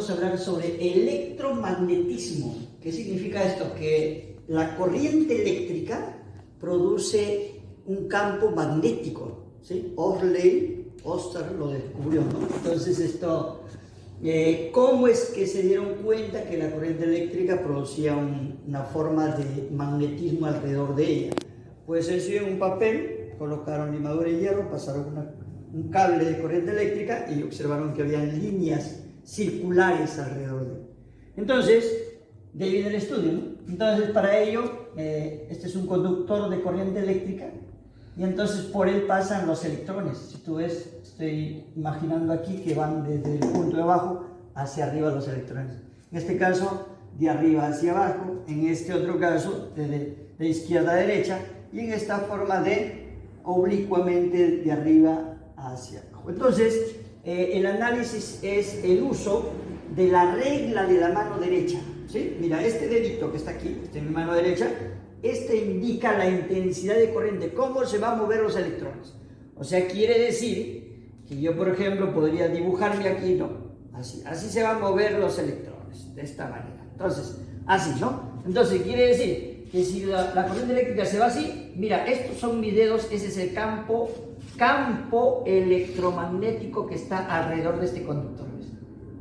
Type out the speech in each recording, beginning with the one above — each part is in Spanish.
vamos a hablar sobre electromagnetismo. ¿Qué significa esto? Que la corriente eléctrica produce un campo magnético, ¿sí? Oster lo descubrió, ¿no? Entonces esto, ¿cómo es que se dieron cuenta que la corriente eléctrica producía una forma de magnetismo alrededor de ella? Pues sencillo, en un papel colocaron limadura de hierro, pasaron un cable de corriente eléctrica y observaron que había líneas circulares alrededor de él. Entonces, de ahí viene el estudio, ¿no? Entonces, para ello, este es un conductor de corriente eléctrica y entonces por él pasan los electrones. Si tú ves, estoy imaginando aquí que van desde el punto de abajo hacia arriba los electrones. En este caso, de arriba hacia abajo, en este otro caso, de izquierda a derecha, y en esta forma de oblicuamente de arriba hacia abajo. Entonces, el análisis es el uso de la regla de la mano derecha, ¿sí? Mira, este dedito que está aquí, en mi mano derecha, este indica la intensidad de corriente, cómo se van a mover los electrones. O sea, quiere decir que yo, por ejemplo, podría dibujarme aquí, ¿no? Así se van a mover los electrones, de esta manera. Entonces, así, ¿no? Entonces, quiere decir que si la corriente eléctrica se va así, mira, estos son mis dedos, ese es el campo electromagnético que está alrededor de este conductor, ¿ves?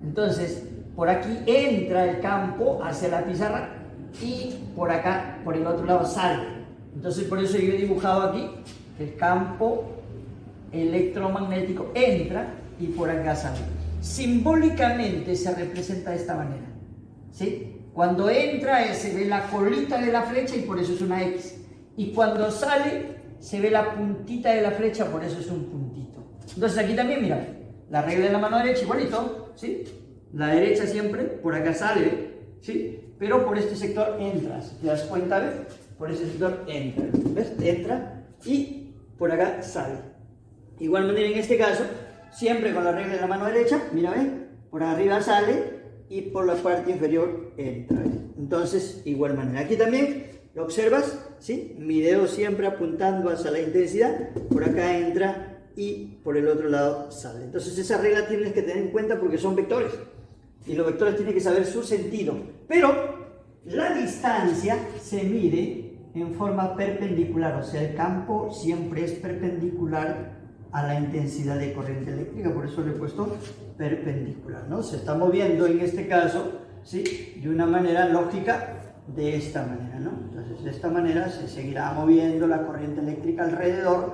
Entonces, por aquí entra el campo hacia la pizarra y por acá, por el otro lado, sale. Entonces, por eso yo he dibujado aquí que el campo electromagnético entra y por acá sale. Simbólicamente se representa de esta manera, ¿sí? Cuando entra se ve la colita de la flecha y por eso es una X. Y cuando sale se ve la puntita de la flecha, por eso es un puntito. Entonces aquí también, mira, la regla de la mano derecha igualito, ¿sí? La derecha siempre, por acá sale, ¿sí? Pero por este sector entras, ¿te das cuenta? ¿Ves? Por este sector entra, ¿ves? Entra y por acá sale. Igual manera en este caso, siempre con la regla de la mano derecha, mira, ¿ves? Por arriba sale y por la parte inferior entra, ¿ves? Entonces, igual manera. Aquí también, ¿lo observas? ¿Sí? Mi dedo siempre apuntando hacia la intensidad, por acá entra y por el otro lado sale. Entonces esa regla tienes que tener en cuenta porque son vectores y los vectores tienen que saber su sentido, pero la distancia se mide en forma perpendicular, o sea, el campo siempre es perpendicular a la intensidad de corriente eléctrica, por eso le he puesto perpendicular, ¿no? Se está moviendo en este caso, ¿sí? De una manera lógica, de esta manera, ¿no? Entonces, de esta manera se seguirá moviendo la corriente eléctrica alrededor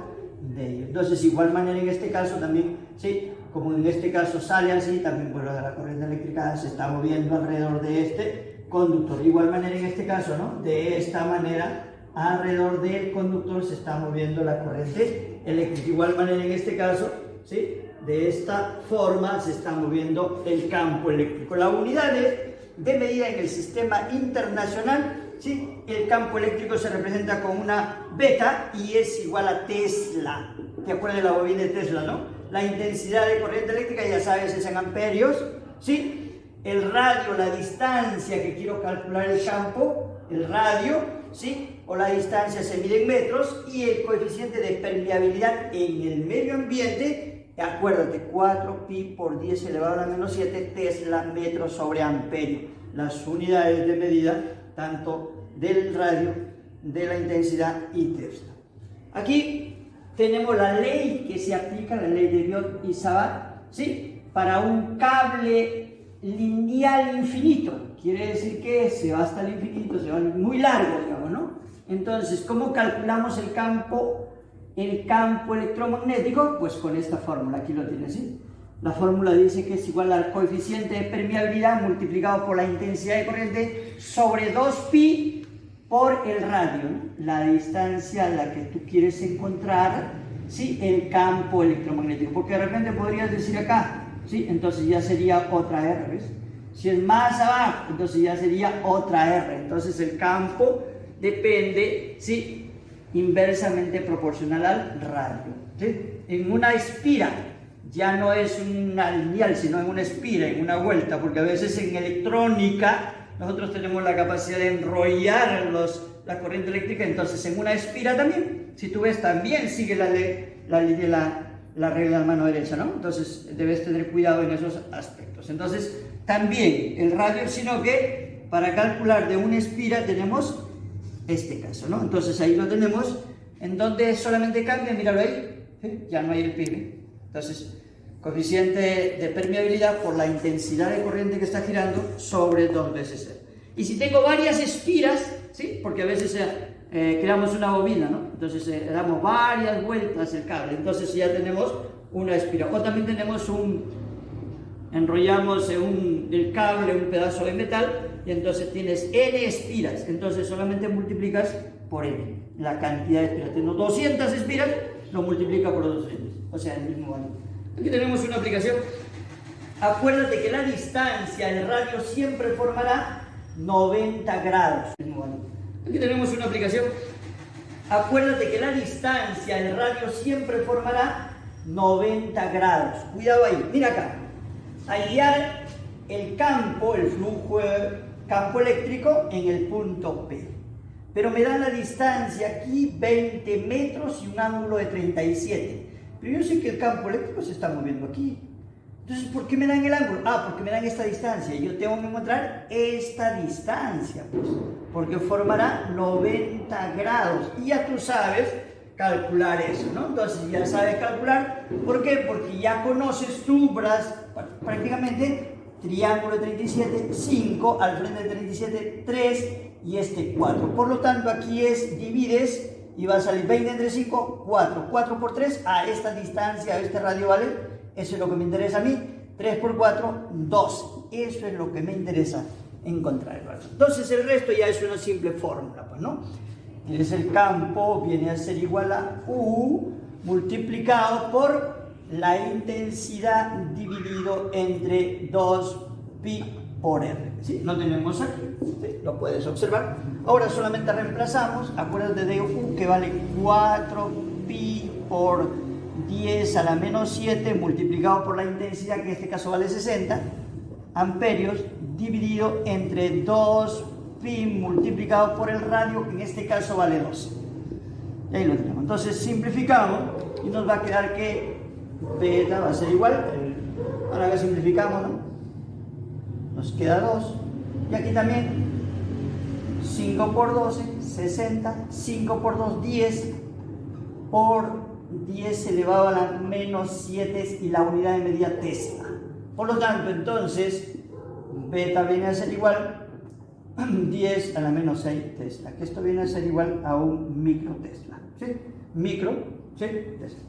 de ello. Entonces, igual manera en este caso también, ¿sí? Como en este caso sale así, también pues la corriente eléctrica se está moviendo alrededor de este conductor. Igual manera en este caso, ¿no? De esta manera, alrededor del conductor se está moviendo la corriente eléctrica. Igual manera en este caso, ¿sí? De esta forma se está moviendo el campo eléctrico. La unidad de medida en el sistema internacional, ¿sí? El campo eléctrico se representa con una beta y es igual a Tesla. ¿Te acuerdas de la bobina de Tesla, no? La intensidad de corriente eléctrica, ya sabes, es en amperios, ¿sí? El radio, la distancia que quiero calcular el campo, el radio, ¿sí? O la distancia se mide en metros y el coeficiente de permeabilidad en el medio ambiente, acuérdate, 4pi por 10 elevado a la menos 7 Tesla metros sobre amperio. Las unidades de medida, tanto del radio, de la intensidad y Tesla. Aquí tenemos la ley que se aplica, la ley de Biot y Savart, ¿sí? Para un cable lineal infinito. Quiere decir que se va hasta el infinito, se va muy largo, digamos, ¿no? Entonces, ¿cómo calculamos el campo electromagnético? Pues con esta fórmula, aquí lo tienes, ¿sí? La fórmula dice que es igual al coeficiente de permeabilidad multiplicado por la intensidad de corriente sobre 2pi por el radio, ¿no? La distancia a la que tú quieres encontrar, ¿sí? El campo electromagnético. Porque de repente podrías decir acá, ¿sí? Entonces ya sería otra R, ¿ves? Si es más abajo, entonces ya sería otra R. Entonces el campo depende, ¿sí? Inversamente proporcional al radio, ¿sí? En una espira ya no es una lineal, sino en una espira, en una vuelta, porque a veces en electrónica nosotros tenemos la capacidad de enrollar la corriente eléctrica, entonces en una espira también, si tú ves, también sigue la regla de la mano derecha, ¿no? Entonces debes tener cuidado en esos aspectos. Entonces, también el radio, sino que para calcular de una espira tenemos este caso, ¿no? Entonces ahí lo tenemos, en donde solamente cambia, míralo ahí, ¿sí? Ya no hay el pi. Entonces, coeficiente de permeabilidad por la intensidad de corriente que está girando sobre 2 veces C. Y si tengo varias espiras, ¿sí? Porque a veces creamos una bobina, ¿no? Entonces damos varias vueltas el cable, entonces ya tenemos una espira. O también tenemos enrollamos el cable, un pedazo de metal, y entonces tienes n espiras, entonces solamente multiplicas por n, la cantidad de espiras. Tengo 200 espiras, lo multiplica por 200, o sea, el mismo valor. Aquí tenemos una aplicación. Acuérdate que la distancia, el radio siempre formará 90 grados. Aquí tenemos una aplicación. Acuérdate que la distancia, el radio siempre formará 90 grados. Cuidado ahí, mira acá. Hallar el campo, el flujo, campo eléctrico en el punto P. Pero me dan la distancia aquí 20 metros y un ángulo de 37. Pero yo sé que el campo eléctrico se está moviendo aquí. Entonces, ¿por qué me dan el ángulo? Ah, porque me dan esta distancia. Yo tengo que encontrar esta distancia, pues, porque formará 90 grados. Y ya tú sabes calcular eso, ¿no? Entonces, ya sabes calcular. ¿Por qué? Porque ya conoces tu brazo, prácticamente, triángulo de 37, 5, al frente de 37, 3 y este 4. Por lo tanto, aquí divides y va a salir 20 entre 5, 4. 4 por 3, a esta distancia, a este radio vale. Eso es lo que me interesa a mí. 3 por 4, 12. Eso es lo que me interesa encontrar el radio. Entonces el resto ya es una simple fórmula, pues, ¿no? Es el campo, viene a ser igual a U multiplicado por la intensidad dividido entre 2pi por R. ¿Sí? No tenemos aquí, ¿sí? Lo puedes observar. Ahora solamente reemplazamos, acuérdate de U que vale 4pi por 10 a la menos 7 multiplicado por la intensidad, que en este caso vale 60 amperios, dividido entre 2pi multiplicado por el radio, que en este caso vale 12. Y ahí lo tenemos. Entonces simplificamos y nos va a quedar que beta va a ser igual. Ahora que simplificamos, ¿no? Nos queda 2. Y aquí también 5 por 12, 60. 5 por 2, 10 por 10 elevado a la menos 7 y la unidad de medida Tesla. Por lo tanto, entonces, beta viene a ser igual a 10 a la menos 6 Tesla, que esto viene a ser igual a un micro Tesla. ¿Sí? Micro, ¿sí? Tesla.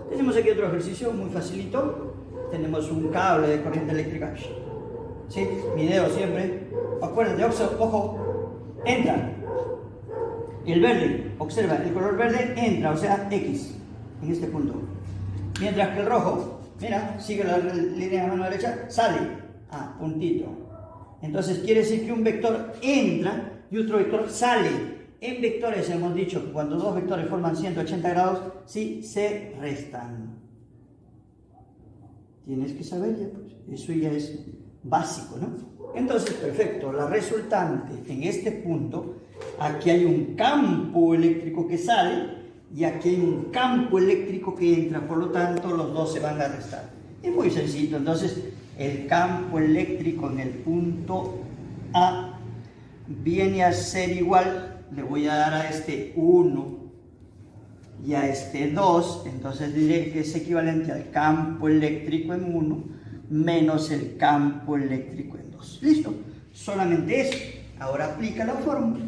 Tenemos aquí otro ejercicio muy facilito. Tenemos un cable de corriente eléctrica. ¿Sí? Video siempre. Acuérdate, ojo, entra. El verde, observa, el color verde entra, o sea, X, en este punto. Mientras que el rojo, mira, sigue la línea de la mano derecha, sale, puntito. Entonces quiere decir que un vector entra y otro vector sale. En vectores hemos dicho que cuando dos vectores forman 180 grados, sí, se restan. Tienes que saber ya, pues, eso ya es básico, ¿no? Entonces, perfecto, la resultante en este punto, aquí hay un campo eléctrico que sale y aquí hay un campo eléctrico que entra, por lo tanto los dos se van a restar. Es muy sencillo. Entonces el campo eléctrico en el punto A viene a ser igual, le voy a dar a este 1 y a este 2, entonces diré que es equivalente al campo eléctrico en 1 menos el campo eléctrico en 2. ¿Listo? Solamente eso. Ahora aplica la fórmula.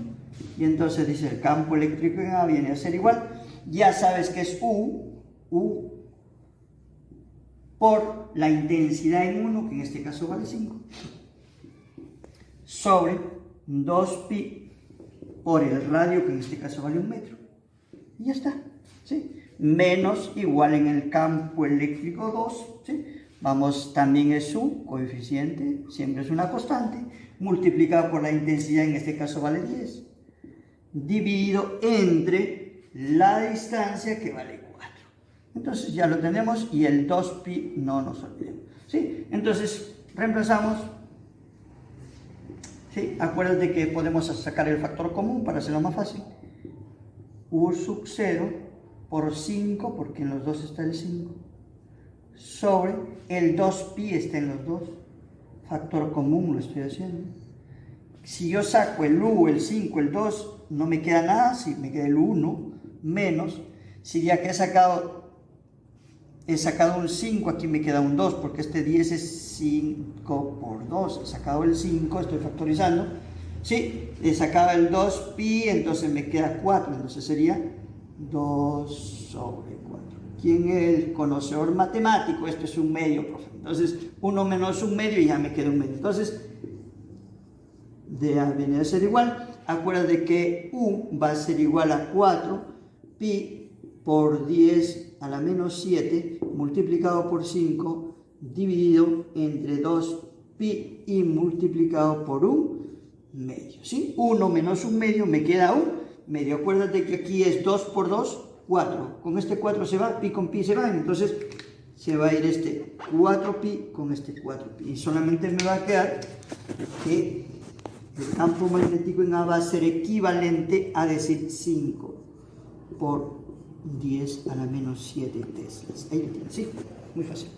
Y entonces dice el campo eléctrico en A viene a ser igual. Ya sabes que es U por la intensidad en 1, que en este caso vale 5, sobre 2pi por el radio, que en este caso vale 1 metro. Y ya está. ¿Sí? Menos igual en el campo eléctrico 2. ¿Sí? Vamos, también es su coeficiente, siempre es una constante, multiplicado por la intensidad, en este caso vale 10, dividido entre la distancia, que vale 4. Entonces ya lo tenemos, y el 2pi no nos olvidemos. ¿Sí? Entonces reemplazamos. ¿Sí? Acuérdate que podemos sacar el factor común para hacerlo más fácil. U sub 0 por 5, porque en los dos está el 5, sobre el 2pi está en los dos, factor común lo estoy haciendo. Si yo saco el u, el 5, el 2, no me queda nada, si me queda el 1 menos, si ya que he sacado un 5, aquí me queda un 2, porque este 10 es 5 por 2, he sacado el 5, estoy factorizando, sí, he sacado el 2 pi, entonces me queda 4, entonces sería 2 sobre 4. ¿Quién es el conocedor matemático? Esto es un medio, profe. Entonces, 1 menos un medio y ya me queda un medio. Entonces, dA viene a ser igual. Acuérdate que U va a ser igual a 4 pi por 10 a la menos 7 multiplicado por 5 dividido entre 2 pi y multiplicado por un medio. ¿Sí? 1 menos un medio me queda un medio. Acuérdate que aquí es 2 por 2, 4. Con este 4 se va, pi con pi se va, entonces se va a ir este 4pi con este 4pi. Y solamente me va a quedar que el campo magnético en A va a ser equivalente a decir 5 por 10 a la menos 7 teslas. Ahí lo tienes, ¿sí? Muy fácil.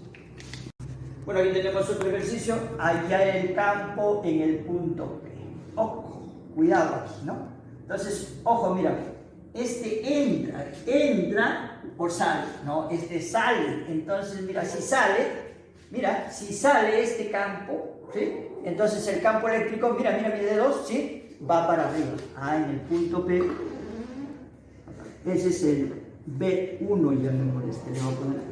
Bueno, aquí tenemos otro ejercicio. Allá el campo en el punto P. Ojo, cuidado aquí, ¿no? Entonces, ojo, mira, este entra por sale, ¿no? Este sale. Entonces, mira, si sale este campo, ¿sí? Entonces el campo eléctrico, mira mi dedo, ¿sí? Va para arriba. En el punto P. Ese es el B1, ya me molesté, le voy a poner 1.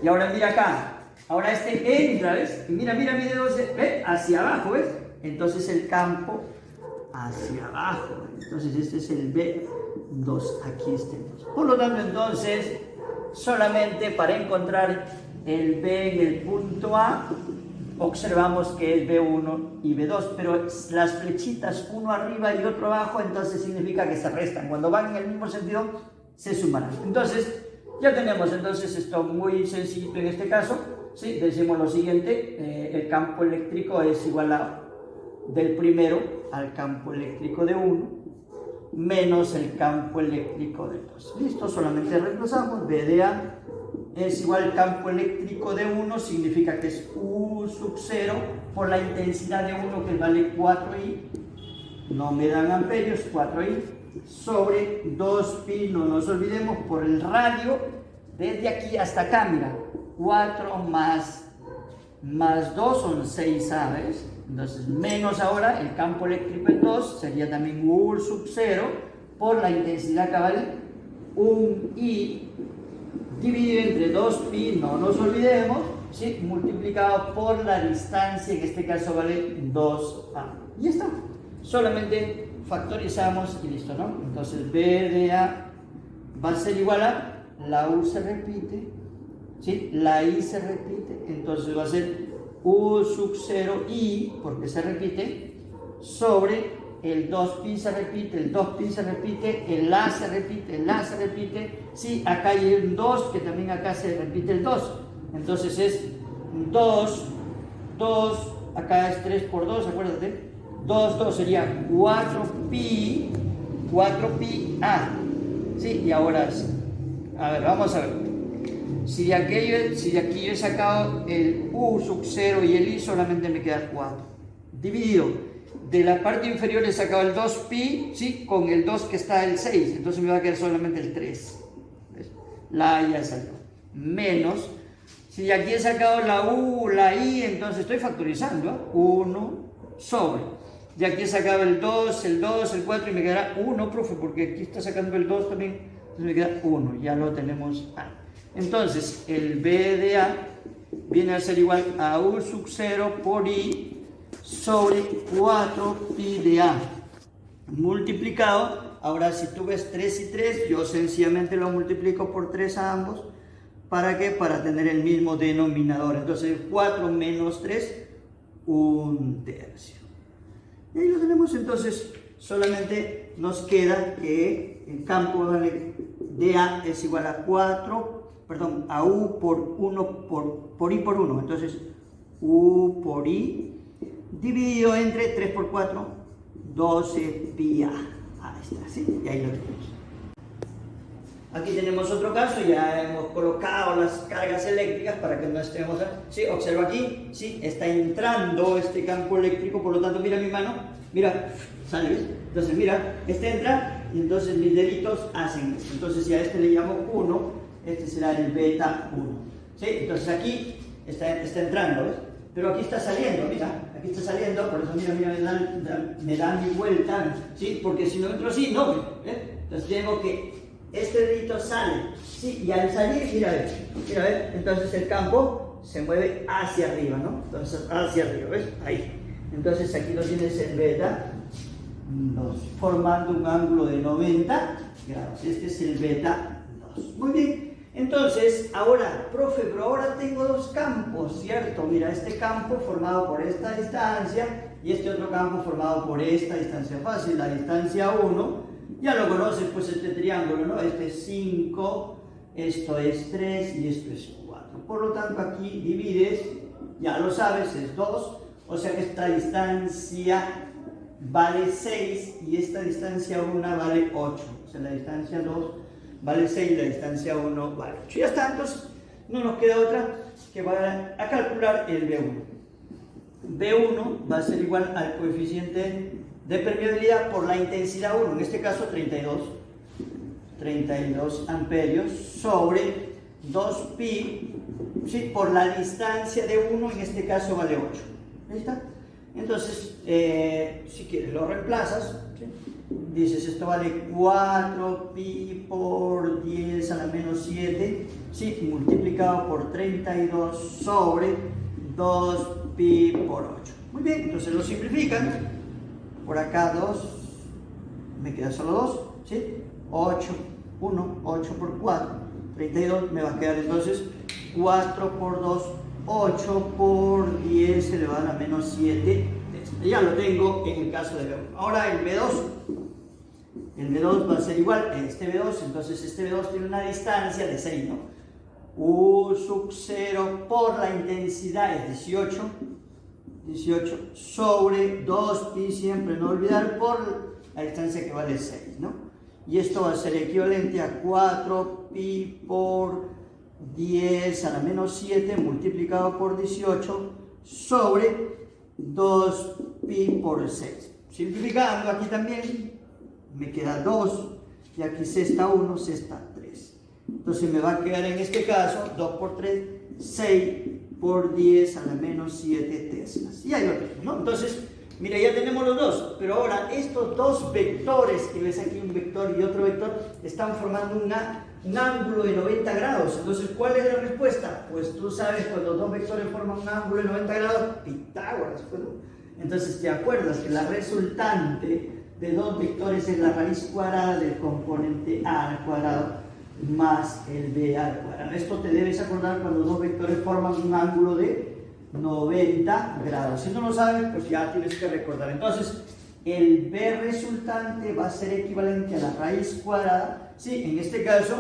Y ahora mira acá. Ahora este entra, ¿ves? Y mira mi dedo, ¿ves? Hacia abajo, ¿ves? Entonces el campo hacia abajo. Entonces este es el B2. Aquí está el 2. Por lo tanto, entonces, solamente para encontrar el B en el punto A, observamos que es B1 y B2, pero las flechitas uno arriba y otro abajo, entonces significa que se restan. Cuando van en el mismo sentido, se sumarán. Entonces, ya tenemos entonces esto muy sencillo en este caso. ¿Sí? Decimos lo siguiente, el campo eléctrico es igual a del primero al campo eléctrico de 1 menos el campo eléctrico de 2. Listo, solamente reemplazamos. B de A es igual al campo eléctrico de 1, significa que es U sub 0 por la intensidad de 1 que vale 4i, no me dan amperios, 4i, sobre 2pi, no nos olvidemos, por el radio, desde aquí hasta acá, mira, 4 más 2 son 6a, ¿ves? Entonces, menos ahora el campo eléctrico en 2 sería también U sub 0 por la intensidad que vale 1i dividido entre 2pi, no nos olvidemos, ¿sí? Multiplicado por la distancia, en este caso vale 2a. Y ya está. Solamente factorizamos y listo, ¿no? Entonces, B de A va a ser igual a, la U se repite, ¿sí? La I se repite, entonces va a ser U sub 0i, porque se repite, sobre el 2pi se repite, el 2pi se repite, el A se repite, el A se repite, sí, acá hay un 2, que también acá se repite el 2, entonces es 2, acá es 3 por 2, acuérdate, 2 sería 4pi A, sí, y ahora sí, a ver, vamos a ver. Si de aquí yo he sacado el U sub 0 y el I, solamente me queda 4. Dividido. De la parte inferior he sacado el 2pi, ¿sí? Con el 2 que está el 6. Entonces me va a quedar solamente el 3. ¿Ves? La A ya salió. Menos. Si de aquí he sacado la U, la I, entonces estoy factorizando. 1 sobre. De aquí he sacado el 2, el 4 y me quedará 1, profe, porque aquí está sacando el 2 también. Entonces me queda 1. Ya lo tenemos ahí. Entonces, el B de A viene a ser igual a U sub 0 por I sobre 4pi de A multiplicado. Ahora, si tú ves 3 y 3, yo sencillamente lo multiplico por 3 a ambos. ¿Para qué? Para tener el mismo denominador. Entonces, 4 menos 3, 1/3. Y ahí lo tenemos. Entonces, solamente nos queda que el campo de A es igual a 4, perdón, a U por 1 por I por 1. Entonces, U por I dividido entre 3 por 4, 12 pi A. Ahí está, ¿sí? Y ahí lo tenemos. Aquí tenemos otro caso, ya hemos colocado las cargas eléctricas para que no estemos... ¿Sí? Observa aquí, ¿sí? Está entrando este campo eléctrico, por lo tanto, mira mi mano, mira, sale, ¿ves? Entonces, mira, este entra y entonces mis deditos hacen esto. Entonces, si a este le llamo 1, este será el beta 1. ¿Sí? Entonces, aquí está entrando, ¿ves? Pero aquí está saliendo, mira, aquí está saliendo, por eso, mira, me da mi vuelta, ¿sí? Porque si no entro así, no, ¿ves? Entonces, tengo que... Este dedito sale, ¿sí? Y al salir, mira, entonces el campo se mueve hacia arriba, ¿no? Entonces, hacia arriba, ¿ves? Ahí. Entonces, aquí lo tienes en beta 2, formando un ángulo de 90 grados. Este es el beta 2. Muy bien. Entonces, ahora, profe, pero ahora tengo dos campos, ¿cierto? Mira, este campo formado por esta distancia y este otro campo formado por esta distancia fácil, la distancia 1. Ya lo conoces, pues, este triángulo, ¿no? Este es 5, esto es 3 y esto es 4. Por lo tanto, aquí divides, ya lo sabes, es 2. O sea que esta distancia vale 6 y esta distancia 1 vale 8. O sea, la distancia 2 vale 6 y la distancia 1 vale 8. Ya está, entonces no nos queda otra que va a calcular el B1. B1 va a ser igual al coeficiente de permeabilidad por la intensidad 1, en este caso 32 amperios sobre 2pi, ¿sí? Por la distancia de 1, en este caso vale 8. ¿Ahí está? Entonces, si quieres lo reemplazas, ¿sí? Dices esto vale 4pi por 10 a la menos 7, ¿sí? Multiplicado por 32 sobre 2pi por 8. Muy bien, entonces lo simplifican. Por acá 2, me queda solo 2, ¿sí? 8, 1, 8 por 4, 32, me va a quedar entonces 4 por 2, 8 por 10 elevado a la menos 7. Ya lo tengo en el caso de B1. Ahora el B2 va a ser igual a este B2, entonces este B2 tiene una distancia de 6, ¿no? U sub 0 por la intensidad es 18 sobre 2pi, siempre no olvidar, por la distancia que vale 6, ¿no? Y esto va a ser equivalente a 4pi por 10 a la menos 7 multiplicado por 18 sobre 2pi por 6. Simplificando aquí también, me queda 2, y aquí sexta 1, sexta 3. Entonces me va a quedar en este caso 2 por 3, 6 por 10 a la menos 7 teslas. Y ahí lo tenemos, ¿no? Entonces, mira, ya tenemos los dos, pero ahora estos dos vectores, que ves aquí un vector y otro vector, están formando un ángulo de 90 grados. Entonces, ¿cuál es la respuesta? Pues tú sabes, cuando dos vectores forman un ángulo de 90 grados, Pitágoras, pues, ¿no? Entonces, ¿te acuerdas que la resultante de dos vectores es la raíz cuadrada del componente a al cuadrado más el b al cuadrado? Esto te debes acordar cuando dos vectores forman un ángulo de 90 grados. Si no lo sabes, pues ya tienes que recordar. Entonces, el b resultante va a ser equivalente a la raíz cuadrada, ¿sí? En este caso,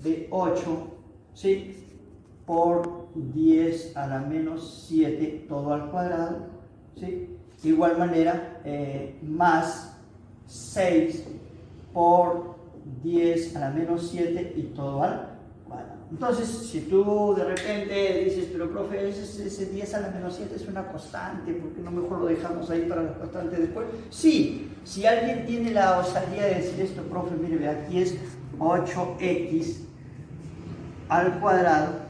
de 8, ¿sí? Por 10 a la menos 7, todo al cuadrado, ¿sí? De igual manera, más 6 por 10 a la menos 7 y todo al cuadrado. Entonces, si tú de repente dices, pero profe, ese 10 a la menos 7 es una constante, ¿por qué no mejor lo dejamos ahí para la constante después? Sí, si alguien tiene la osadía de decir esto, profe, mire, aquí es 8x al cuadrado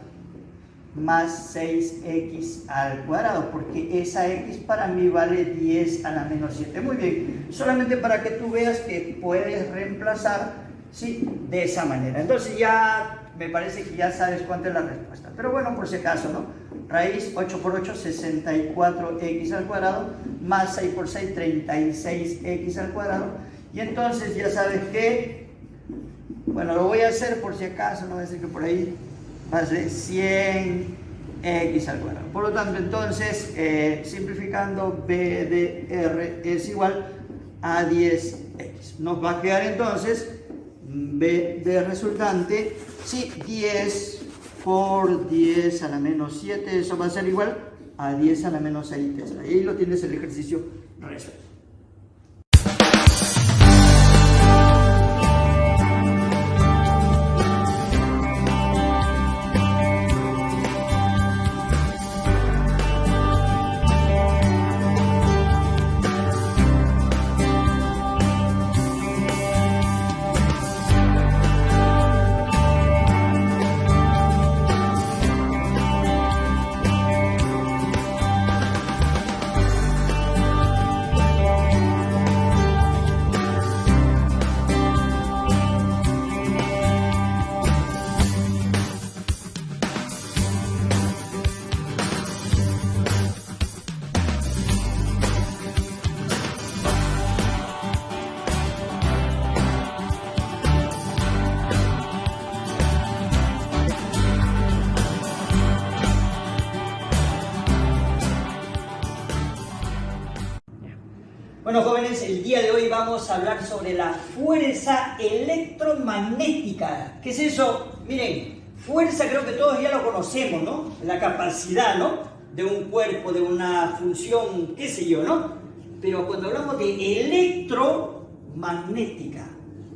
más 6x al cuadrado, porque esa x para mí vale 10 a la menos 7. Muy bien, solamente para que tú veas que puedes reemplazar, ¿sí? De esa manera. Entonces ya me parece que ya sabes cuánto es la respuesta. Pero bueno, por si acaso, ¿no? Raíz 8 por 8, 64x al cuadrado, más 6 por 6, 36x al cuadrado. Y entonces ya sabes que, bueno, lo voy a hacer por si acaso, no voy a decir que por ahí va a ser 100x al cuadrado. Por lo tanto, entonces, simplificando, b de r es igual a 10x. Nos va a quedar entonces b de resultante, sí, 10 por 10 a la menos 7, eso va a ser igual a 10 a la menos 6 tesla. Y ahí lo tienes el ejercicio resuelto. Bueno, jóvenes, el día de hoy vamos a hablar sobre la fuerza electromagnética. ¿Qué es eso? Miren, fuerza creo que todos ya lo conocemos, ¿no? La capacidad, ¿no? De un cuerpo, de una función, qué sé yo, ¿no? Pero cuando hablamos de electromagnética,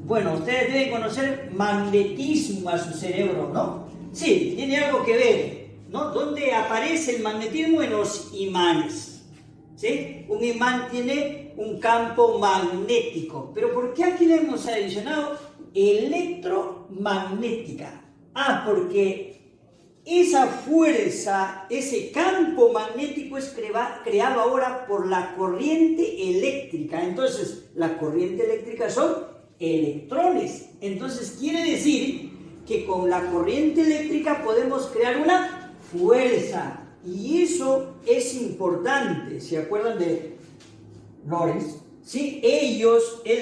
bueno, ustedes deben conocer magnetismo a su cerebro, ¿no? Sí, tiene algo que ver, ¿no? ¿Dónde aparece el magnetismo? En los imanes. ¿Sí? Un imán tiene un campo magnético. ¿Pero por qué aquí le hemos adicionado electromagnética? Ah, porque esa fuerza, ese campo magnético es creado ahora por la corriente eléctrica. Entonces, la corriente eléctrica son electrones. Entonces, quiere decir que con la corriente eléctrica podemos crear una fuerza. Y eso es importante. ¿Se acuerdan de Lorentz? Sí, él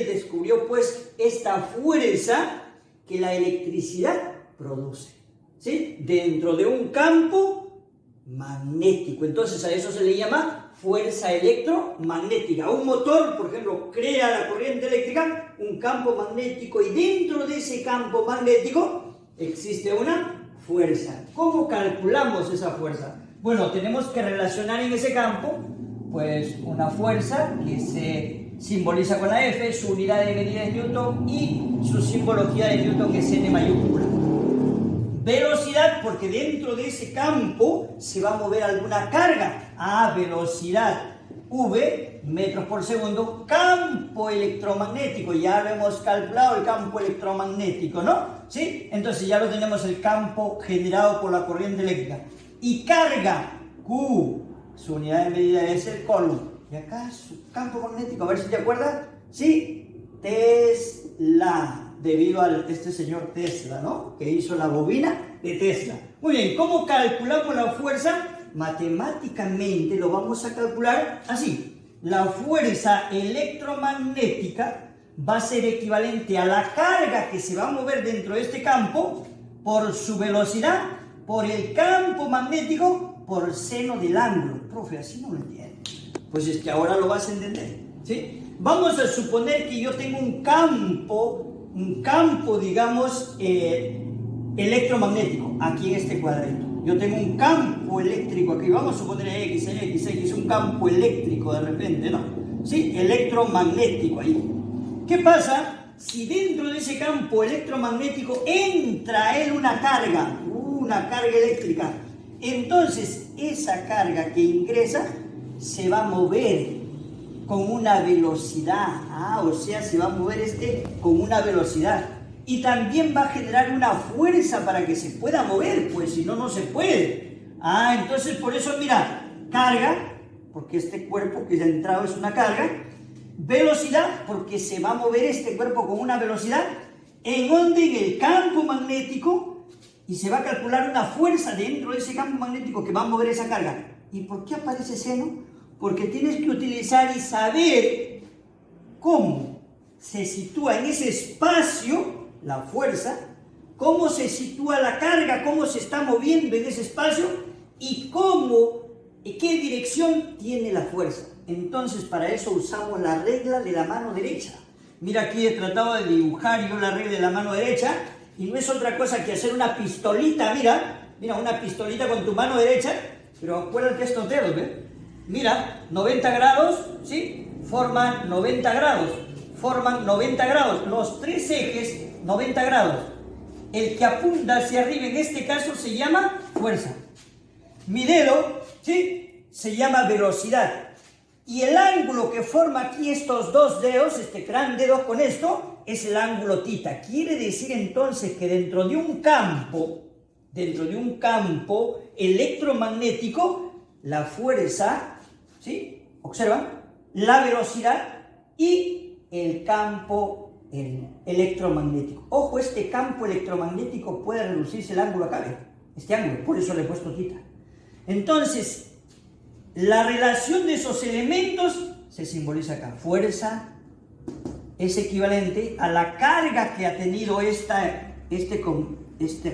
descubrió pues esta fuerza que la electricidad produce, ¿sí? Dentro de un campo magnético. Entonces a eso se le llama fuerza electromagnética. Un motor, por ejemplo, crea la corriente eléctrica, un campo magnético, y dentro de ese campo magnético existe una fuerza. ¿Cómo calculamos esa fuerza? Bueno, tenemos que relacionar en ese campo, pues, una fuerza que se simboliza con la F, su unidad de medida es Newton, y su simbología de Newton es N mayúscula. Velocidad, porque dentro de ese campo se va a mover alguna carga. Velocidad. V, metros por segundo. Campo electromagnético, ya lo hemos calculado, el campo electromagnético, ¿no? ¿Sí? Entonces ya lo tenemos, el campo generado por la corriente eléctrica. Y carga, Q, su unidad de medida es el Coulomb. Y acá su campo magnético, a ver si te acuerdas. Sí, Tesla, debido a este señor Tesla, ¿no? Que hizo la bobina de Tesla. Muy bien, ¿cómo calculamos la fuerza? Matemáticamente lo vamos a calcular así. La fuerza electromagnética va a ser equivalente a la carga que se va a mover dentro de este campo por su velocidad, por el campo magnético, por seno del ángulo. Profe, así no lo entiendo. Pues es que ahora lo vas a entender, ¿sí? Vamos a suponer que yo tengo un campo, digamos, electromagnético, aquí en este cuadrito. Yo tengo un campo eléctrico aquí, vamos a suponer X, un campo eléctrico de repente, ¿no? ¿Sí? Electromagnético ahí. ¿Qué pasa si dentro de ese campo electromagnético entra una carga eléctrica? Entonces esa carga que ingresa se va a mover con una velocidad, o sea, se va a mover con una velocidad, y también va a generar una fuerza para que se pueda mover, pues si no, no se puede. Entonces por eso, mira, carga, porque este cuerpo que ya ha entrado es una carga, velocidad, porque se va a mover este cuerpo con una velocidad, en el campo magnético, y se va a calcular una fuerza dentro de ese campo magnético que va a mover esa carga. ¿Y por qué aparece seno? Porque tienes que utilizar y saber cómo se sitúa en ese espacio la fuerza, cómo se sitúa la carga, cómo se está moviendo en ese espacio y qué dirección tiene la fuerza. Entonces para eso usamos la regla de la mano derecha. Mira, aquí he tratado de dibujar yo la regla de la mano derecha, y no es otra cosa que hacer una pistolita, mira, una pistolita con tu mano derecha, pero acuérdate estos dedos, ¿ves? Mira, 90 grados, ¿sí? Forman 90 grados, los tres ejes, 90 grados. El que apunta hacia arriba en este caso se llama fuerza. Mi dedo, ¿sí? Se llama velocidad. Y el ángulo que forma aquí estos dos dedos, este gran dedo con esto, es el ángulo θ. Quiere decir entonces que dentro de un campo electromagnético, la fuerza, ¿sí? Observa, la velocidad y el campo electromagnético. Ojo, este campo electromagnético puede reducirse el ángulo acá, ¿ve? Este ángulo, por eso le he puesto θ. Entonces, la relación de esos elementos se simboliza acá. Fuerza es equivalente a la carga que ha tenido esta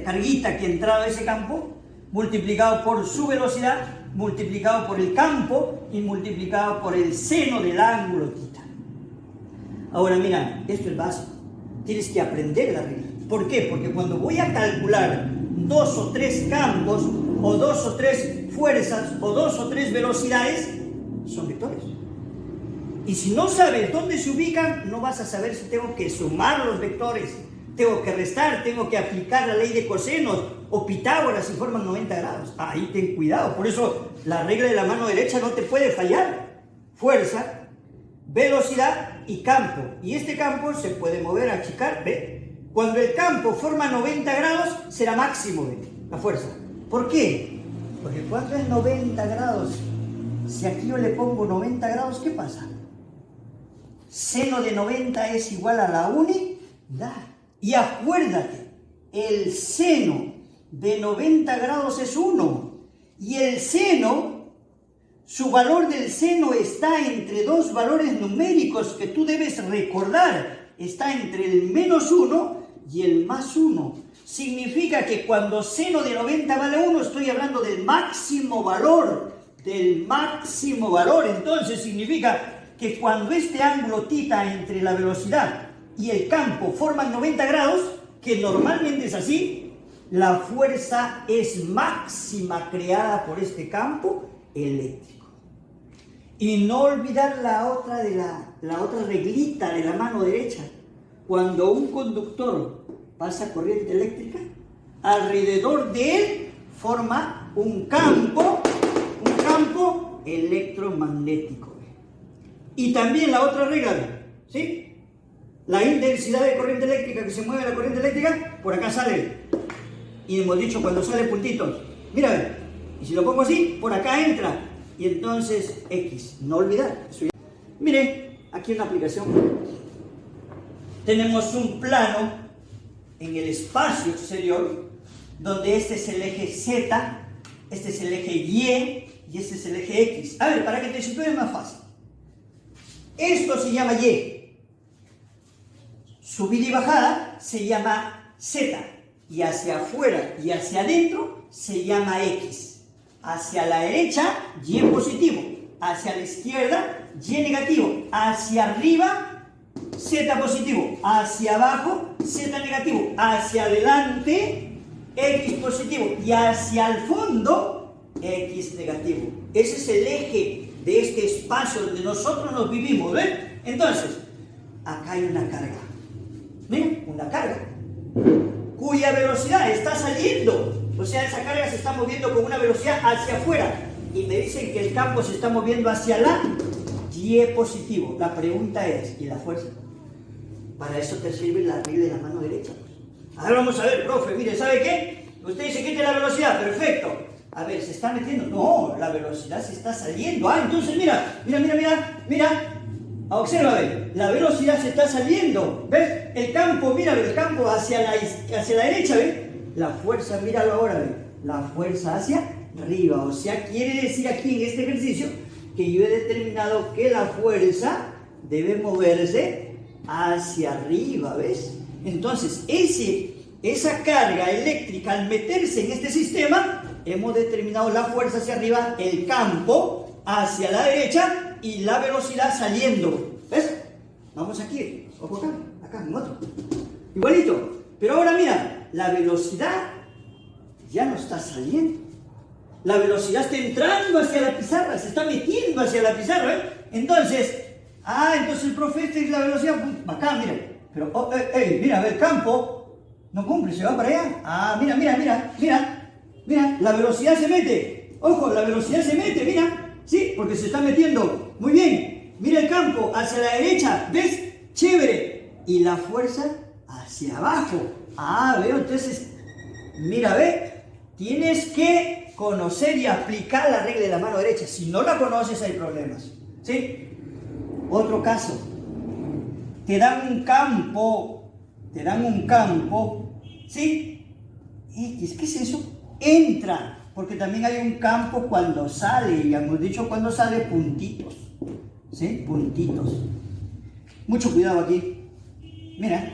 carguita que ha entrado a ese campo, multiplicado por su velocidad, multiplicado por el campo y multiplicado por el seno del ángulo θ. Ahora mira, esto es básico. Tienes que aprender la regla. ¿Por qué? Porque cuando voy a calcular 2 o 3 campos, o 2 o 3 fuerzas, o 2 o 3 velocidades, son vectores. Y si no sabes dónde se ubican, no vas a saber si tengo que sumar los vectores, tengo que restar, tengo que aplicar la ley de cosenos, o Pitágoras si forman 90 grados. Ahí ten cuidado. Por eso la regla de la mano derecha no te puede fallar. Fuerza, velocidad y campo. Y este campo se puede mover, achicar, ¿ve? Cuando el campo forma 90 grados, será máximo, ¿ve? La fuerza. ¿Por qué? Porque cuando es 90 grados, si aquí yo le pongo 90 grados, ¿qué pasa? Seno de 90 es igual a la unidad. Y acuérdate, el seno de 90 grados es 1. Y el seno, su valor del seno está entre dos valores numéricos que tú debes recordar. Está entre el menos 1 y el más 1. Significa que cuando seno de 90 vale 1, estoy hablando del máximo valor. Del máximo valor. Entonces significa que cuando este ángulo tita entre la velocidad y el campo forman 90 grados, que normalmente es así, la fuerza es máxima creada por este campo eléctrico. Y no olvidar la otra reglita de la mano derecha. Cuando un conductor pasa corriente eléctrica, alrededor de él forma un campo electromagnético. Y también la otra regla, ¿sí? La intensidad de corriente eléctrica que se mueve la corriente eléctrica, por acá sale. Y hemos dicho cuando sale puntitos. Mira, y si lo pongo así, por acá entra. Y entonces X. No olvidar. Mire, aquí una aplicación. Tenemos un plano en el espacio exterior, donde este es el eje Z, este es el eje Y y este es el eje X. A ver, para que te sitúes más fácil. Esto se llama Y. Subida y bajada se llama Z. Y hacia afuera y hacia adentro se llama X. Hacia la derecha, Y positivo. Hacia la izquierda, Y negativo. Hacia arriba, Z positivo. Hacia abajo, Z negativo. Hacia adelante, X positivo. Y hacia el fondo, X negativo. Ese es el eje de este espacio donde nosotros nos vivimos, ¿ven? Entonces, acá hay una carga. ¿Ven? Una carga. Cuya velocidad está saliendo. O sea, esa carga se está moviendo con una velocidad hacia afuera. Y me dicen que el campo se está moviendo hacia la Y positivo. La pregunta es, ¿y la fuerza? Para eso te sirve la regla de la mano derecha. Ahora vamos a ver, profe, mire, ¿sabe qué? Usted dice que tiene la velocidad, perfecto. A ver, ¿se está metiendo? No, la velocidad se está saliendo. Ah, entonces mira. Observa, ve, la velocidad se está saliendo. ¿Ves? El campo, mira, el campo hacia la derecha, ¿ves? La fuerza, míralo ahora, ¿ves? La fuerza hacia arriba. O sea, quiere decir aquí en este ejercicio que yo he determinado que la fuerza debe moverse hacia arriba, ¿ves? Entonces, esa carga eléctrica al meterse en este sistema, hemos determinado la fuerza hacia arriba, el campo hacia la derecha y la velocidad saliendo. ¿Ves? Vamos aquí, ojo acá, en otro. Igualito. Pero ahora mira, la velocidad ya no está saliendo. La velocidad está entrando hacia la pizarra, se está metiendo hacia la pizarra, ¿eh? Entonces el profe, esta es la velocidad, acá, mira. Pero, mira, a ver, campo no cumple, se va para allá. Mira, la velocidad se mete. Ojo, la velocidad se mete, mira. Sí, porque se está metiendo. Muy bien. Mira el campo hacia la derecha. ¿Ves? Chévere. Y la fuerza hacia abajo. Veo, entonces, mira, ve. Tienes que conocer y aplicar la regla de la mano derecha. Si no la conoces, hay problemas. ¿Sí? Otro caso. Te dan un campo. ¿Sí? X, ¿qué es eso? Entra, porque también hay un campo cuando sale, ya hemos dicho cuando sale, puntitos, ¿sí? Puntitos. Mucho cuidado aquí. Mira,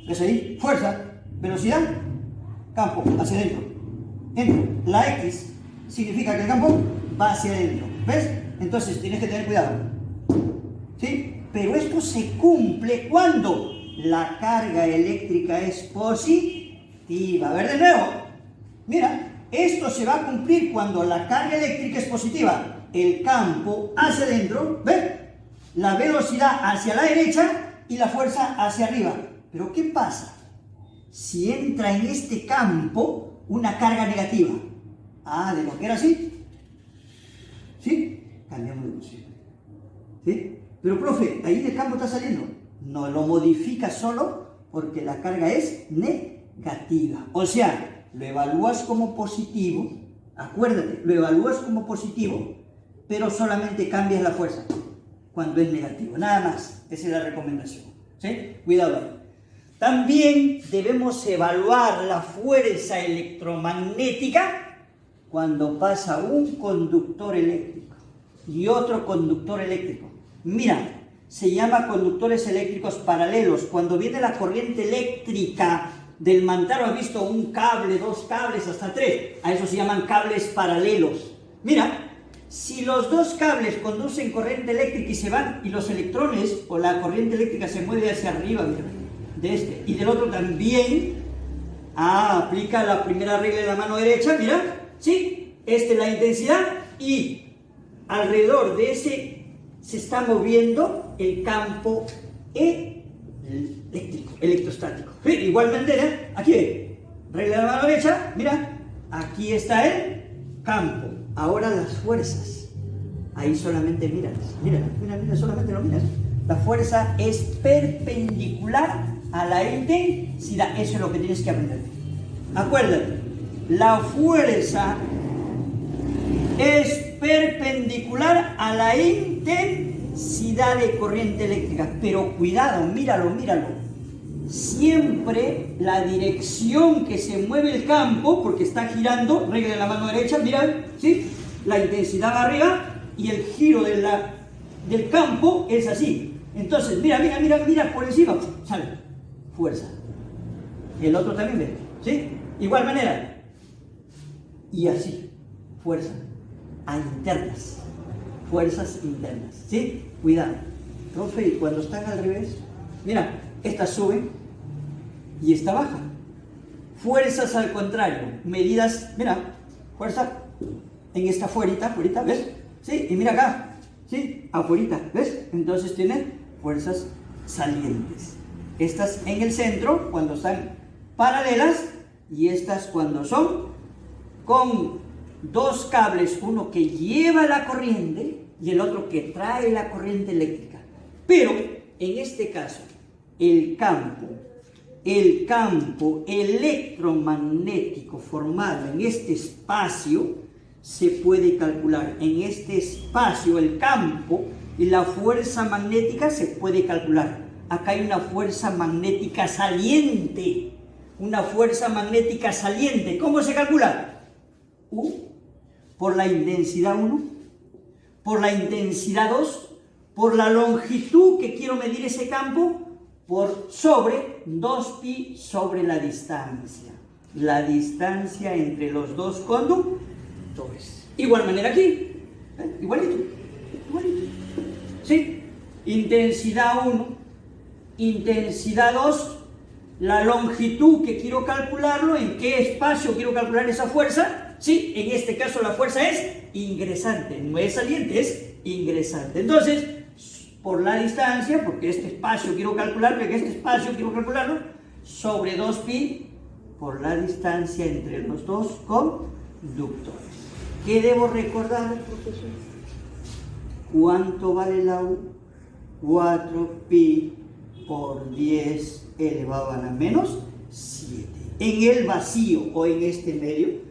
¿ves ahí? Fuerza, velocidad, campo, hacia adentro. Entra. La X significa que el campo va hacia adentro, ¿ves? Entonces tienes que tener cuidado. ¿sí? Pero esto se cumple cuando la carga eléctrica es positiva. A ver de nuevo. Mira, esto se va a cumplir cuando la carga eléctrica es positiva. El campo hacia adentro, ¿ves? La velocidad hacia la derecha y la fuerza hacia arriba. Pero ¿qué pasa si entra en este campo una carga negativa? De lo que era así. ¿Sí? Cambiamos de posición. ¿Sí? Pero, profe, ahí el campo está saliendo. No lo modifica solo porque la carga es negativa. O sea, lo evalúas como positivo. Acuérdate, lo evalúas como positivo, pero solamente cambias la fuerza cuando es negativo. Nada más. Esa es la recomendación. ¿Sí? Cuidado ahí. También debemos evaluar la fuerza electromagnética cuando pasa un conductor eléctrico y otro conductor eléctrico. Mira, se llama conductores eléctricos paralelos. Cuando viene la corriente eléctrica del mantaro, ¿has visto un cable, dos cables, hasta tres? A eso se llaman cables paralelos. Mira, si los dos cables conducen corriente eléctrica y se van, y los electrones o la corriente eléctrica se mueve hacia arriba, mira, de este y del otro también, aplica la primera regla de la mano derecha, mira, ¿sí? Esta es la intensidad y alrededor de ese se está moviendo el campo eléctrico, electrostático. ¿Sí? Igual manera, aquí, regla de la mano derecha, mira, aquí está el campo. Ahora las fuerzas, ahí solamente mira, solamente lo miras. La fuerza es perpendicular a la intensidad, eso es lo que tienes que aprender. Acuérdate, la fuerza es perpendicular a la intensidad de corriente eléctrica. Pero cuidado, míralo. Siempre la dirección que se mueve el campo, porque está girando, regla de la mano derecha, mira, ¿sí? La intensidad va arriba y el giro del campo es así. Entonces, mira, por encima, sale, fuerza. El otro también ve, ¿sí? Igual manera. Y así, fuerza. A internas, fuerzas internas, ¿sí? Cuidado, profe, y cuando están al revés, mira, esta sube y esta baja. Fuerzas al contrario, medidas, mira, fuerza en esta fuerita, ¿ves? ¿Sí? Y mira acá, ¿sí? Afuerita, ¿ves? Entonces tiene fuerzas salientes. Estas en el centro, cuando están paralelas, y estas cuando son con dos cables, uno que lleva la corriente y el otro que trae la corriente eléctrica. Pero en este caso, el campo electromagnético formado en este espacio se puede calcular. En este espacio, el campo y la fuerza magnética se puede calcular. Acá hay una fuerza magnética saliente. Una fuerza magnética saliente. ¿Cómo se calcula? U por la intensidad 1, por la intensidad 2, por la longitud que quiero medir ese campo, por sobre 2pi sobre la distancia. La distancia entre los dos conductores. Igual manera aquí. Igualito. ¿Sí? Intensidad 1, intensidad 2, la longitud que quiero calcularlo, en qué espacio quiero calcular esa fuerza. Sí, en este caso la fuerza es ingresante, no es saliente, es ingresante. Entonces, por la distancia, porque este espacio quiero calcularlo, sobre 2pi por la distancia entre los dos conductores. ¿Qué debo recordar, profesor? ¿Cuánto vale la U? 4pi por 10 elevado a la menos 7. En el vacío o en este medio,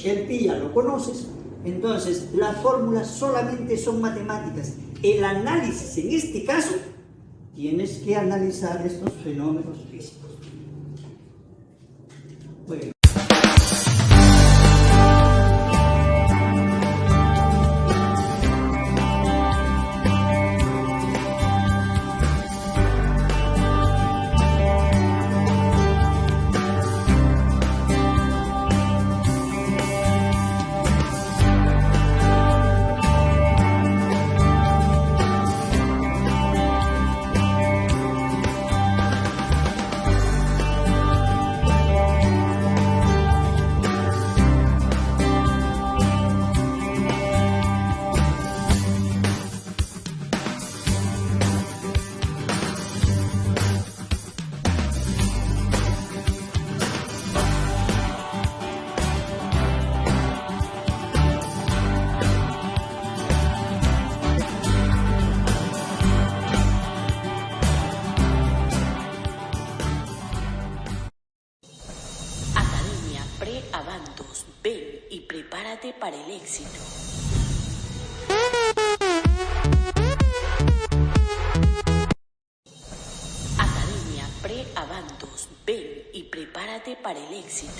el pi ya lo conoces. Entonces, las fórmulas solamente son matemáticas. El análisis, en este caso, tienes que analizar estos fenómenos físicos. Muy bien. prepárate para el éxito. Academia Pre-Avantos, ven y prepárate para el éxito.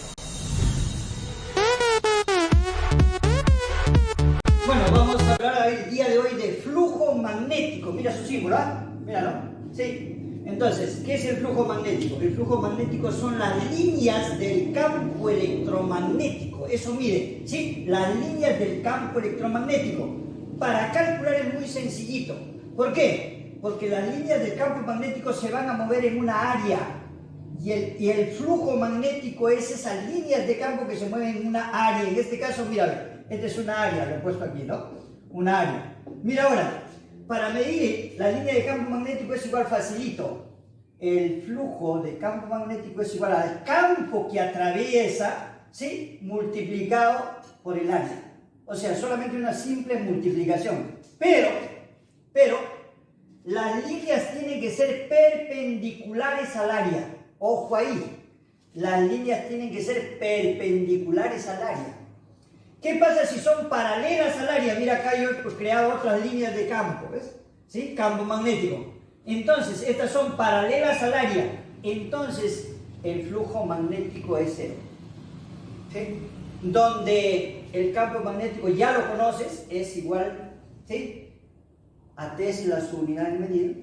Bueno, vamos a hablar el día de hoy de flujo magnético. Mira su símbolo, ¿ah? Míralo. Sí. Entonces, ¿qué es el flujo magnético? El flujo magnético son las líneas del campo electromagnético. Eso mire, ¿sí? Las líneas del campo electromagnético. Para calcular es muy sencillito. ¿Por qué? Porque las líneas del campo magnético se van a mover en una área. Y el flujo magnético es esas líneas de campo que se mueven en una área. En este caso, mira, esta es una área, lo he puesto aquí, ¿no? Una área. Mira ahora. Para medir la línea de campo magnético es igual facilito. El flujo de campo magnético es igual al campo que atraviesa, ¿sí? Multiplicado por el área. O sea, solamente una simple multiplicación. Pero, las líneas tienen que ser perpendiculares al área. Ojo ahí. Las líneas tienen que ser perpendiculares al área. ¿Qué pasa si son paralelas al área? Mira, acá yo he creado otras líneas de campo, ¿ves? ¿Sí? Campo magnético. Entonces, estas son paralelas al área. Entonces, el flujo magnético es cero. ¿Sí? Donde el campo magnético, ya lo conoces, es igual, ¿sí? A Tesla, su unidad de medida.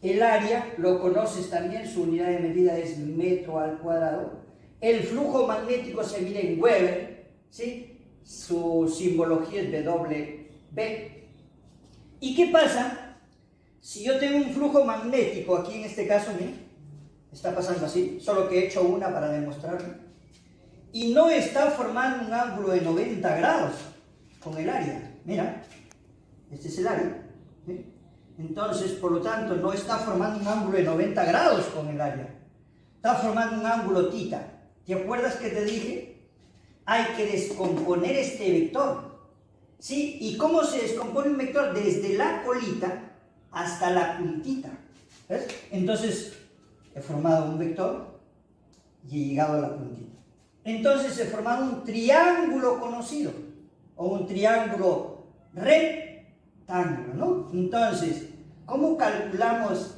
El área, lo conoces también, su unidad de medida es metro al cuadrado. El flujo magnético se mide en Weber, ¿sí? Su simbología es W. ¿Y qué pasa si yo tengo un flujo magnético aquí en este caso? Mira, está pasando así, solo que he hecho una para demostrarlo, y no está formando un ángulo de 90 grados con el área. Mira, este es el área, ¿sí? Entonces, por lo tanto, no está formando un ángulo de 90 grados con el área, está formando un ángulo tita. ¿Te acuerdas que te dije? Hay que descomponer este vector, ¿sí? ¿Y cómo se descompone un vector? Desde la colita hasta la puntita, ¿ves? Entonces, he formado un vector y he llegado a la puntita. Entonces, he formado un triángulo conocido, o un triángulo rectángulo, ¿no? Entonces, ¿cómo calculamos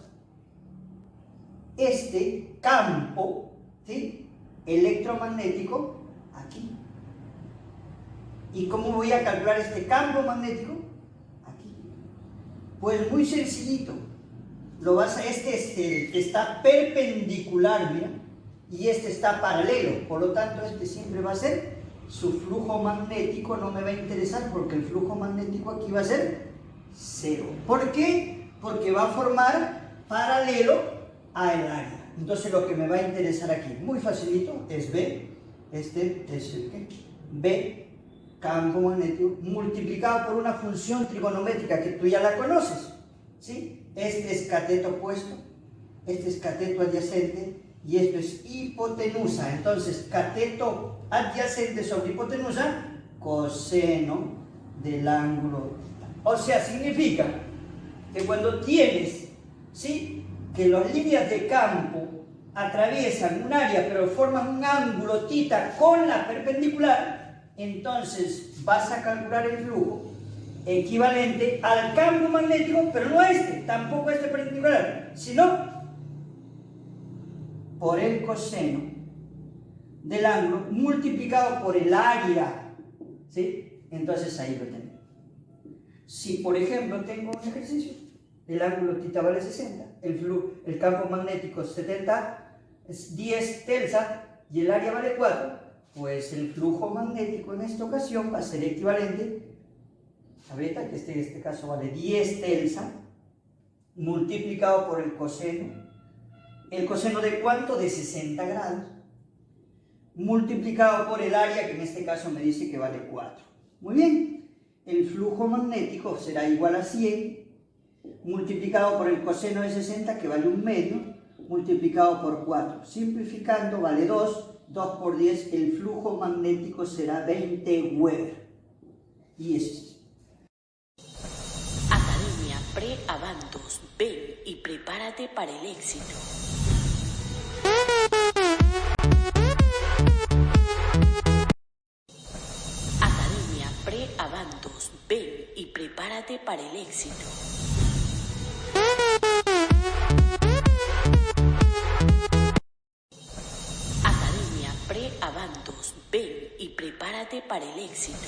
este campo, ¿sí? Electromagnético aquí? ¿Y cómo voy a calcular este campo magnético? Aquí. Pues muy sencillito. Este está perpendicular, mira, y este está paralelo. Por lo tanto, este siempre va a ser su flujo magnético. No me va a interesar porque el flujo magnético aquí va a ser cero. ¿Por qué? Porque va a formar paralelo al área. Entonces, lo que me va a interesar aquí, muy facilito, es B. Este es el ¿qué? B, campo magnético, multiplicado por una función trigonométrica que tú ya la conoces, ¿sí? Este es cateto opuesto, este es cateto adyacente y esto es hipotenusa. Entonces, cateto adyacente sobre hipotenusa, coseno del ángulo. O sea, significa que cuando tienes, ¿sí?, que las líneas de campo atraviesan un área pero forman un ángulo tita con la perpendicular, entonces vas a calcular el flujo equivalente al campo magnético, pero no a este, tampoco a este perpendicular, sino por el coseno del ángulo multiplicado por el área, ¿sí? Entonces ahí lo tengo. Si por ejemplo tengo un ejercicio, el ángulo tita vale 60, el campo magnético 70, es 10 telsa y el área vale 4, pues el flujo magnético en esta ocasión va a ser equivalente, ahorita que en este caso vale 10 telsa, multiplicado por el coseno. ¿El coseno de cuánto? De 60 grados. Multiplicado por el área, que en este caso me dice que vale 4. Muy bien. El flujo magnético será igual a 100, multiplicado por el coseno de 60, que vale 1/2, multiplicado por 4. Simplificando, vale 2. 2 por 10, el flujo magnético será 20 Weber. Y eso es. Academia Pre-Avantos, ven y prepárate para el éxito. Academia para el éxito. Academia Pre-Avantos. Ven y prepárate para el éxito.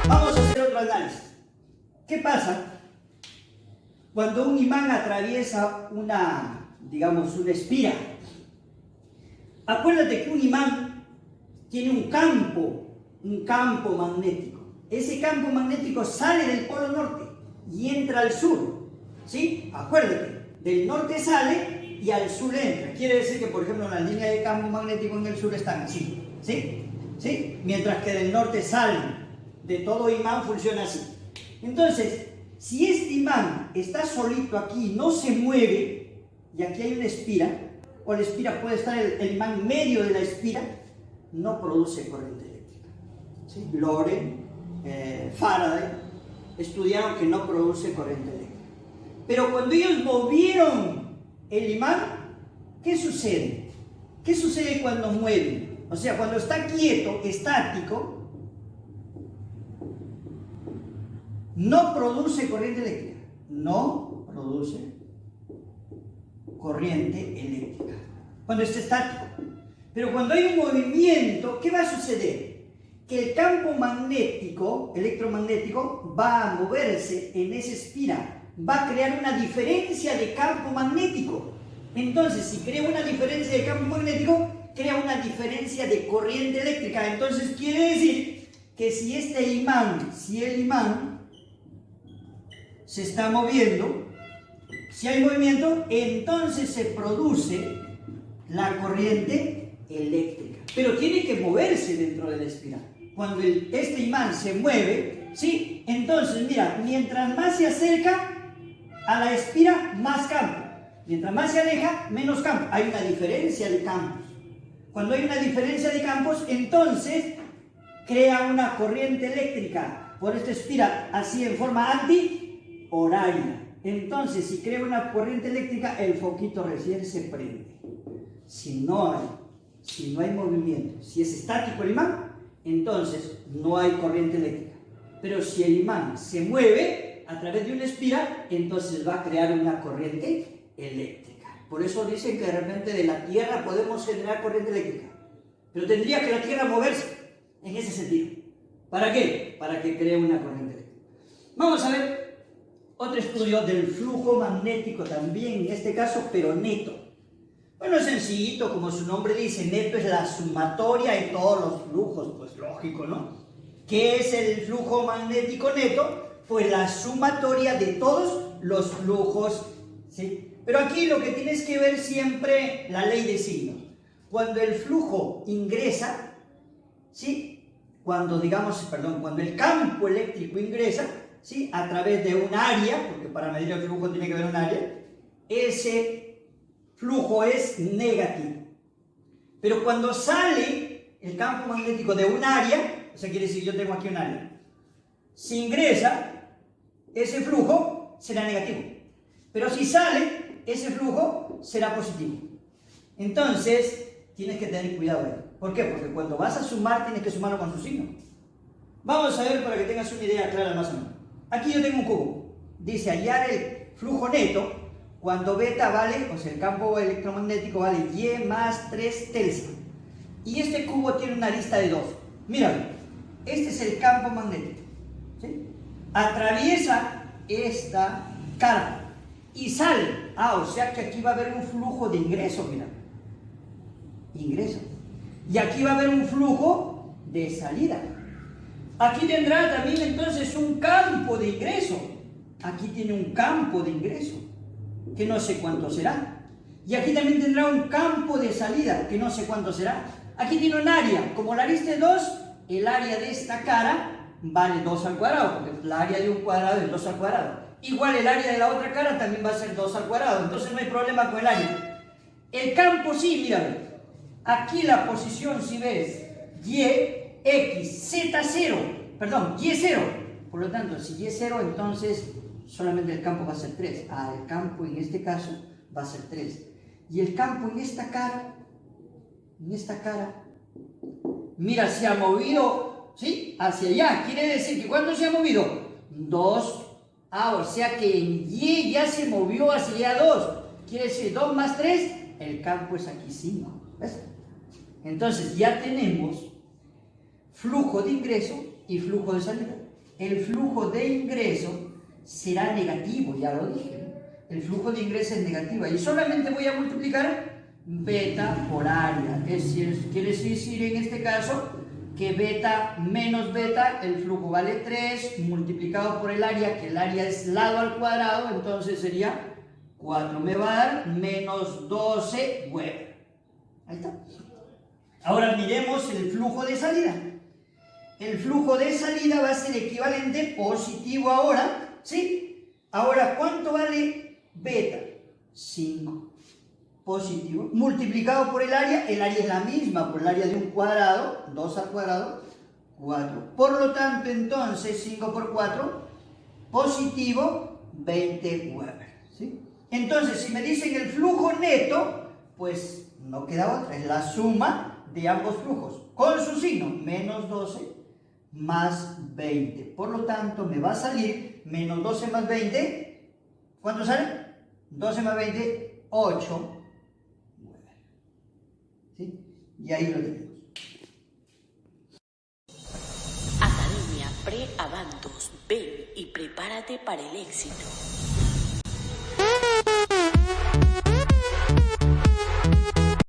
Vamos a hacer otro análisis. ¿Qué pasa cuando un imán atraviesa una espira? Acuérdate que un imán tiene un campo magnético. Ese campo magnético sale del polo norte y entra al sur, ¿sí? Acuérdate, del norte sale y al sur entra. Quiere decir que, por ejemplo, las líneas de campo magnético en el sur están así, ¿sí? ¿Sí? Mientras que del norte salen. De todo imán funciona así. Entonces, si este imán está solito aquí, no se mueve, y aquí hay una espira, o la espira puede estar el imán en medio de la espira, no produce corriente eléctrica. ¿Sí? Loren, Faraday, estudiaron que no produce corriente eléctrica. Pero cuando ellos movieron el imán, ¿qué sucede? ¿Qué sucede cuando mueven? O sea, cuando está quieto, estático, no produce corriente eléctrica. No produce corriente eléctrica. Cuando está estático. Pero cuando hay un movimiento, ¿qué va a suceder? Que el campo magnético, electromagnético, va a moverse en esa espira. Va a crear una diferencia de campo magnético. Entonces, si crea una diferencia de campo magnético, crea una diferencia de corriente eléctrica. Entonces, quiere decir que si el imán se está moviendo, si hay movimiento, entonces se produce la corriente eléctrica. Pero tiene que moverse dentro de la espiral. Cuando este imán se mueve, ¿sí? Entonces, mira, mientras más se acerca a la espira, más campo. Mientras más se aleja, menos campo. Hay una diferencia de campos. Cuando hay una diferencia de campos, entonces crea una corriente eléctrica por esta espiral, así en forma anti-horaria. Entonces, si crea una corriente eléctrica, el foquito recién se prende. Si no hay movimiento, si es estático el imán, entonces no hay corriente eléctrica. Pero si el imán se mueve a través de una espiral, entonces va a crear una corriente eléctrica. Por eso dicen que de repente de la Tierra podemos generar corriente eléctrica. Pero tendría que la Tierra moverse en ese sentido. ¿Para qué? Para que cree una corriente eléctrica. Vamos a ver otro estudio del flujo magnético también, en este caso, pero neto. Bueno, es sencillito, como su nombre dice, neto es la sumatoria de todos los flujos, pues lógico, ¿no? ¿Qué es el flujo magnético neto? Pues la sumatoria de todos los flujos, ¿sí? Pero aquí lo que tienes que ver siempre, la ley de signos. Cuando el flujo ingresa, ¿sí? Cuando el campo eléctrico ingresa, ¿sí? A través de un área, porque para medir el flujo tiene que haber un área, ese flujo es negativo. Pero cuando sale el campo magnético de un área, o sea, quiere decir yo tengo aquí un área, si ingresa, ese flujo será negativo. Pero si sale, ese flujo será positivo. Entonces, tienes que tener cuidado ahí. ¿Por qué? Porque cuando vas a sumar, tienes que sumarlo con su signo. Vamos a ver para que tengas una idea clara más o menos. Aquí yo tengo un cubo. Dice hallar el flujo neto cuando beta vale, o sea, el campo electromagnético vale Y más 3 Telsa. Y este cubo tiene una arista de 2. Míralo. Este es el campo magnético. ¿Sí? Atraviesa esta cara y sale. O sea que aquí va a haber un flujo de ingreso, mira. Ingreso. Y aquí va a haber un flujo de salida. Aquí tendrá también entonces un campo de ingreso. Aquí tiene un campo de ingreso, que no sé cuánto será. Y aquí también tendrá un campo de salida, que no sé cuánto será. Aquí tiene un área. Como la arista es 2, el área de esta cara vale 2 al cuadrado, porque la área de un cuadrado es 2 al cuadrado. Igual el área de la otra cara también va a ser 2 al cuadrado. Entonces no hay problema con el área. El campo sí, míralo. Aquí la posición, si ves, Y, X, Z0, perdón, Y0. Por lo tanto, si Y0, entonces solamente el campo va a ser 3. El campo en este caso va a ser 3. Y el campo en esta cara, mira, se ha movido ¿sí? Hacia allá. Quiere decir que ¿cuánto se ha movido? 2. O sea que en Y ya se movió hacia allá 2. Quiere decir 2 más 3, el campo es aquí 5. ¿Ves? Entonces ya tenemos flujo de ingreso y flujo de salida. El flujo de ingreso será negativo, ya lo dije. El flujo de ingreso es negativo y solamente voy a multiplicar beta por área. Quiere decir en este caso que beta menos beta, el flujo vale 3 multiplicado por el área, que el área es lado al cuadrado, entonces sería 4. Me va a dar menos 12 Weber. Ahí está. Ahora miremos el flujo de salida. El flujo de salida va a ser equivalente positivo ahora, ¿sí? Ahora, ¿cuánto vale beta? 5. Positivo. Multiplicado por el área es la misma, por el área de un cuadrado, 2 al cuadrado, 4. Por lo tanto, entonces, 5 por 4, positivo, 20 Weber, ¿sí? Entonces, si me dicen el flujo neto, pues no queda otra, es la suma de ambos flujos, con su signo, menos 12 más 20. Por lo tanto, me va a salir menos 12 más 20. ¿Cuánto sale? 12 más 20, 8. ¿Sí? Y ahí lo tenemos. Academia Pre-Avantos. Ven y prepárate para el éxito.